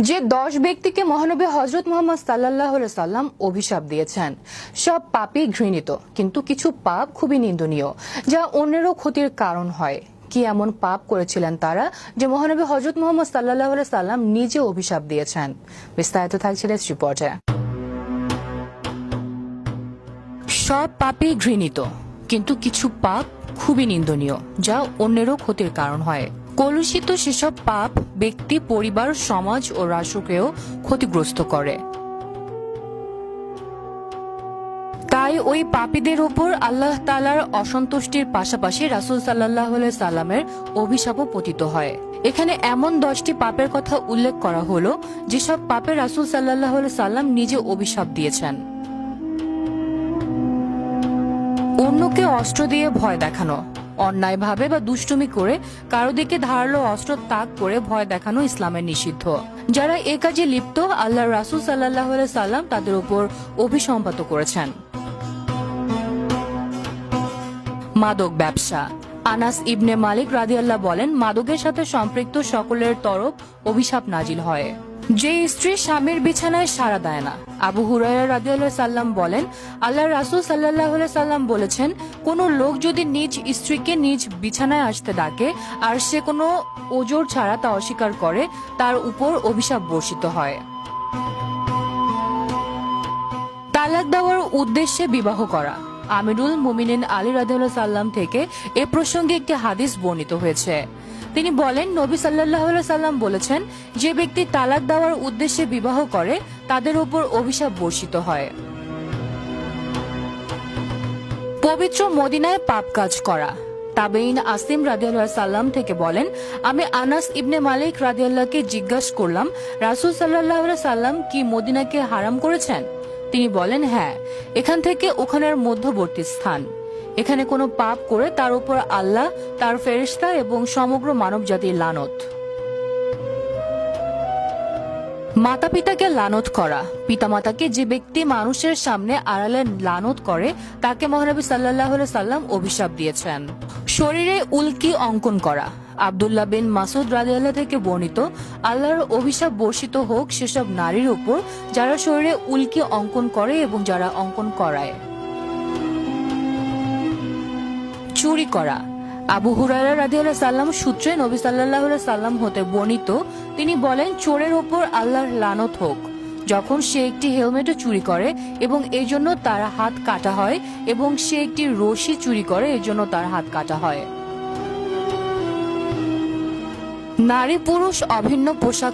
যে 10 ব্যক্তিকে মহানবী হযরত মুহাম্মদ সাল্লাল্লাহু আলাইহি সাল্লাম অভিশাপ দিয়েছেন, সব পাপই ঘৃণিত, কিন্তু কিছু পাপ খুবই নিন্দনীয়, যা অন্যেরও ক্ষতির কারণ হয়। কি এমন পাপ করেছিলেন তারা যে মহানবী হযরত মুহাম্মদ সাল্লাল্লাহু আলাইহি সাল্লাম নিজে অভিশাপ দিয়েছেন? বিস্তারিত থাকছে এই রিপোর্টে। সব পাপই ঘৃণিত, কিন্তু কিছু পাপ খুবই নিন্দনীয়, যা অন্যেরও ক্ষতির কারণ হয়। কলুষিত সেসব পাপ ব্যক্তি, পরিবার, সমাজ ও রাষ্ট্রকেও ক্ষতিগ্রস্ত করে। তাই ওই পাপীদের উপর আল্লাহ তাআলার অসন্তুষ্টির পাশাপাশি রাসূল সাল্লাল্লাহু আলাইহি সাল্লামের অভিশাপও পতিত হয়। এখানে এমন 10টি পাপের কথা উল্লেখ করা হলো যেসব পাপে রাসূল সাল্লাল্লাহু আলাইহি সাল্লাম নিজে অভিশাপ দিয়েছেন। অন্যকে অস্ত্র দিয়ে ভয় দেখানো, অন্যায়ভাবে বা দুষ্টুমি করে কারো দিকে ধারালো অস্ত্র তাক করে ভয় দেখানো ইসলামের নিষিদ্ধ। যারা এ কাজে লিপ্ত, আল্লাহর রাসূল সাল্লাল্লাহু আলাইহি সাল্লাম তাদের উপর অভিসম্পাত করেছেন। মাদক ব্যবসা। আনাস ইবনে মালিক রাদিয়াল্লাহু বলেন, মাদকের সাথে সম্পৃক্ত সকলের তরফ অভিশাপ নাজিল হয়। যে স্ত্রী স্বামীর বিছানায় সাড়া দেয় না। আবু হুরায়রা রাদিয়াল্লাহু সাল্লাম বলেন, আল্লাহর রাসূল সাল্লাল্লাহু আলাইহি সাল্লাম বলেছেন, কোন লোক যদি নিজ স্ত্রীকে নিজ বিছানায় আসতে ডাকে আর সে কোনো ওজর ছাড়া তা অস্বীকার করে, তার উপর অভিশাপ বর্ষিত হয়। তালাক দেওয়ার উদ্দেশ্যে বিবাহ করা। আমিরুল মুমিনিন আলী রাদিয়াল্লাহু সাল্লাম থেকে এ প্রসঙ্গে একটি হাদিস বর্ণিত হয়েছে। তিনি বলেন, নবী সাল্লাল্লাহু আলাইহি সাল্লাম বলেছেন, যে ব্যক্তি তালাক দেওয়ার উদ্দেশ্যে বিবাহ করে তাদের উপর অভিশাপ বর্ষিত হয়। পবিত্র মদিনায় পাপ কাজ করা। তাবেঈন আসিম রাদিয়াল্লাহু সাল্লাম থেকে বলেন, আমি আনাস ইবনে মালিক রাদিয়াল্লাহুকে জিজ্ঞাসা করলাম, রাসূল সাল্লাল্লাহু আলাইহি সাল্লাম কি মদিনাকে হারাম করেছেন? তিনি বলেন, হ্যাঁ, এখান থেকে ওখানের মধ্যবর্তী স্থান। এখানে কোনো পাপ করে তার উপর আল্লাহ, তার ফেরেশতা এবং সমগ্র মানব জাতির লানত। মাতা পিতাকে লানত করা। পিতামাতাকে যে ব্যক্তি মানুষের সামনে আড়ালে লানত করে তাকে মহানবী সাল্লাল্লাহু আলাইহি সাল্লাম অভিশাপ দিয়েছেন। শরীরে উল্কি অঙ্কন করা। আব্দুল্লাহ বিন মাসউদ রাদিয়াল্লাহু থেকে বর্ণিত, আল্লাহর অভিশাপ বর্ষিত হোক সেসব নারীর উপর যারা শরীরে উল্কি অঙ্কন করে এবং যারা অঙ্কন করায়। চুরি করা। আবু হুরায়রা রাদিয়াল্লাহু সাল্লাম সূত্রে নবী সাল্লাল্লাহু আলাইহি সাল্লাম হতে বর্ণিত, তিনি বলেন, চোরের উপর আল্লাহর লানত হোক যখন সে একটি হেলমেটও চুরি করে এবং এই জন্য তার হাত কাটা হয়, এবং সে একটি রশি চুরি করে এর জন্য তার হাত কাটা হয়। নারী পুরুষ অভিন্ন পোশাক